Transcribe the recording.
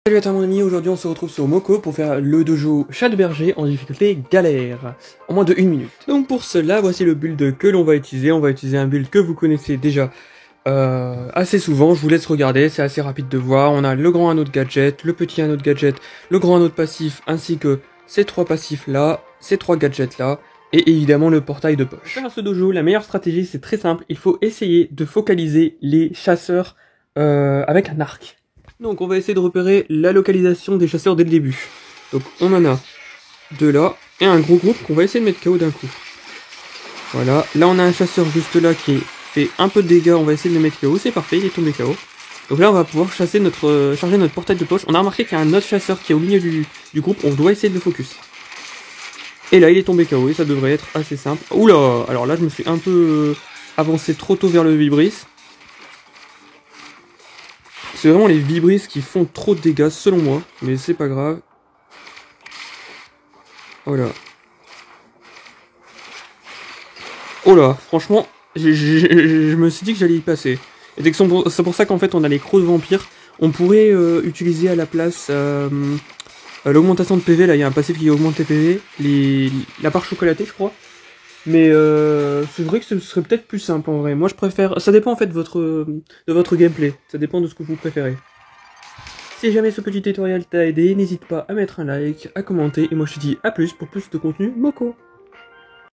Salut à toi mon ami, aujourd'hui on se retrouve sur Moko pour faire le dojo chat de berger en difficulté galère, en moins de 1 minute. Donc pour cela, voici le build que l'on va utiliser. On va utiliser un build que vous connaissez déjà assez souvent, je vous laisse regarder, c'est assez rapide de voir. On a le grand anneau de gadget, le petit anneau de gadget, le grand anneau de passif, ainsi que ces 3 passifs là, ces 3 gadgets là, et évidemment le portail de poche. Pour faire ce dojo, la meilleure stratégie c'est très simple, il faut essayer de focaliser les chasseurs avec un arc. Donc on va essayer de repérer la localisation des chasseurs dès le début. Donc on en a 2 là, et un gros groupe qu'on va essayer de mettre KO d'un coup. Voilà, là on a un chasseur juste là qui fait un peu de dégâts, on va essayer de le mettre KO, c'est parfait, il est tombé KO. Donc là on va pouvoir charger notre portail de poche. On a remarqué qu'il y a un autre chasseur qui est au milieu du groupe, on doit essayer de le focus. Et là il est tombé KO et ça devrait être assez simple. Oula, alors là je me suis un peu avancé trop tôt vers le vibris. C'est vraiment les vibris qui font trop de dégâts selon moi, mais c'est pas grave. Voilà. Oh là, franchement, je me suis dit que j'allais y passer. Et c'est pour ça qu'en fait on a les crocs de vampire. On pourrait utiliser à la place l'augmentation de PV, là il y a un passif qui augmente les PV, la barre chocolatée je crois. Mais c'est vrai que ce serait peut-être plus simple en vrai. Moi je préfère, ça dépend en fait de votre gameplay, ça dépend de ce que vous préférez. Si jamais ce petit tutoriel t'a aidé, n'hésite pas à mettre un like, à commenter, et moi je te dis à plus pour plus de contenu Moko.